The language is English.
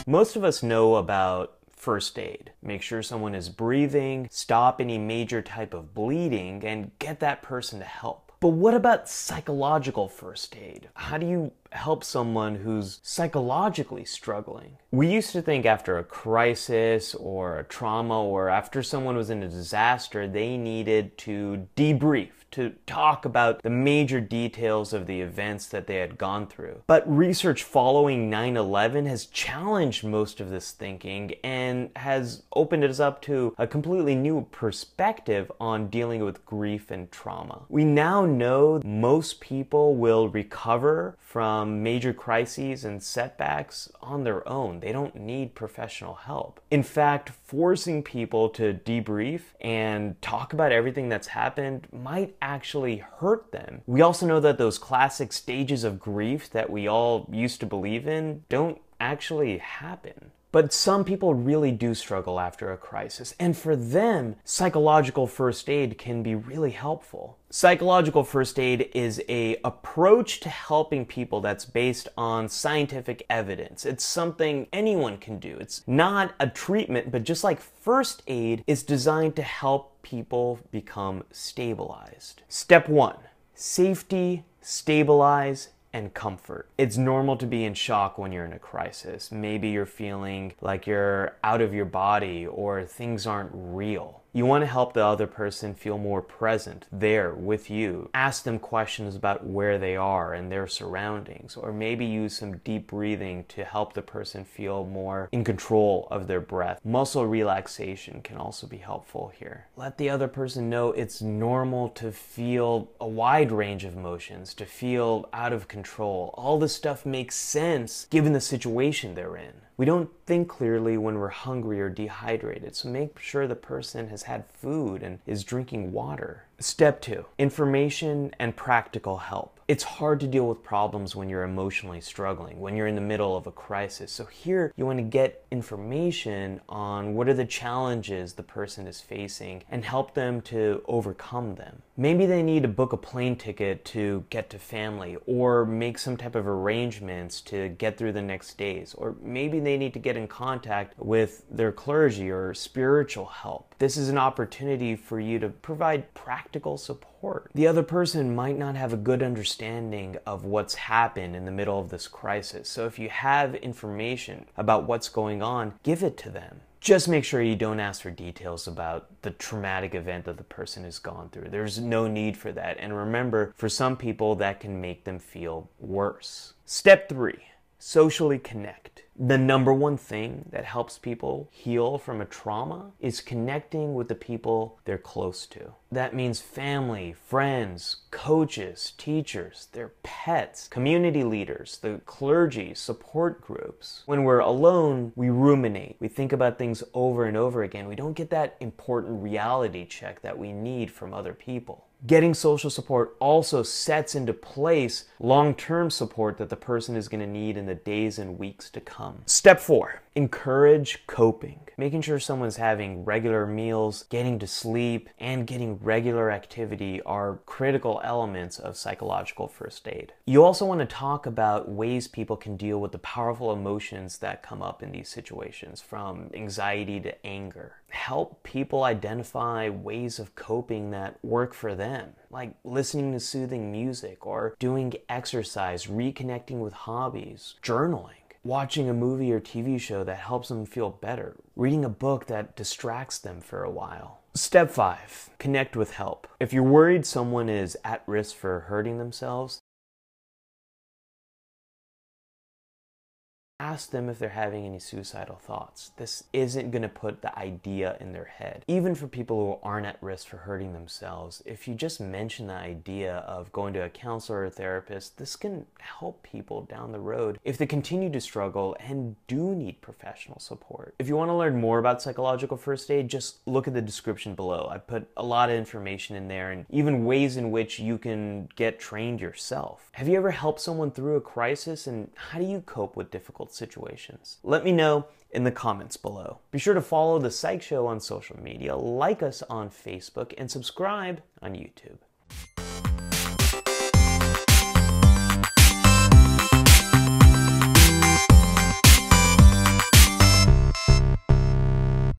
Most of us know about first aid. Make sure someone is breathing, stop any major type of bleeding, and get that person to help. But what about psychological first aid? How do you help someone who's psychologically struggling? We used to think after a crisis or a trauma or after someone was in a disaster, they needed to debrief, to talk about the major details of the events that they had gone through. But research following 9/11 has challenged most of this thinking and has opened us up to a completely new perspective on dealing with grief and trauma. We now know most people will recover from major crises and setbacks on their own. They don't need professional help. In fact, forcing people to debrief and talk about everything that's happened might actually hurt them. We also know that those classic stages of grief that we all used to believe in don't actually happen. But some people really do struggle after a crisis, and for them, psychological first aid can be really helpful. Psychological first aid is an approach to helping people that's based on scientific evidence. It's something anyone can do. It's not a treatment, but just like first aid, is designed to help people become stabilized. Step 1, safety, stabilize, and comfort. It's normal to be in shock when you're in a crisis. Maybe you're feeling like you're out of your body or things aren't real. You want to help the other person feel more present, there with you. Ask them questions about where they are and their surroundings, or maybe use some deep breathing to help the person feel more in control of their breath. Muscle relaxation can also be helpful here. Let the other person know it's normal to feel a wide range of emotions, to feel out of control. All this stuff makes sense given the situation they're in. We don't think clearly when we're hungry or dehydrated, so make sure the person has had food and is drinking water. Step 2, information and practical help. It's hard to deal with problems when you're emotionally struggling, when you're in the middle of a crisis. So here you want to get information on what are the challenges the person is facing and help them to overcome them. Maybe they need to book a plane ticket to get to family, or make some type of arrangements to get through the next days, or maybe they need to get in contact with their clergy or spiritual help. This is an opportunity for you to provide practical support. The other person might not have a good understanding of what's happened in the middle of this crisis, so if you have information about what's going on, give it to them. Just make sure you don't ask for details about the traumatic event that the person has gone through. There's no need for that. And remember, for some people, that can make them feel worse. Step 3, socially connect. The number one thing that helps people heal from a trauma is connecting with the people they're close to. That means family, friends, coaches, teachers, their pets, community leaders, the clergy, support groups. When we're alone, we ruminate. We think about things over and over again. We don't get that important reality check that we need from other people. Getting social support also sets into place long-term support that the person is going to need in the days and weeks to come. Step 4, encourage coping. Making sure someone's having regular meals, getting to sleep, and getting regular activity are critical elements of psychological first aid. You also want to talk about ways people can deal with the powerful emotions that come up in these situations, from anxiety to anger. Help people identify ways of coping that work for them, like listening to soothing music or doing exercise, reconnecting with hobbies, journaling, watching a movie or TV show that helps them feel better, reading a book that distracts them for a while. Step 5, connect with help. If you're worried someone is at risk for hurting themselves, ask them if they're having any suicidal thoughts. This isn't going to put the idea in their head. Even for people who aren't at risk for hurting themselves, if you just mention the idea of going to a counselor or a therapist, this can help people down the road if they continue to struggle and do need professional support. If you want to learn more about psychological first aid, just look at the description below. I put a lot of information in there and even ways in which you can get trained yourself. Have you ever helped someone through a crisis, and how do you cope with difficult situations? Let me know in the comments below. Be sure to follow the PSYCH Show on social media, like us on Facebook, and subscribe on YouTube.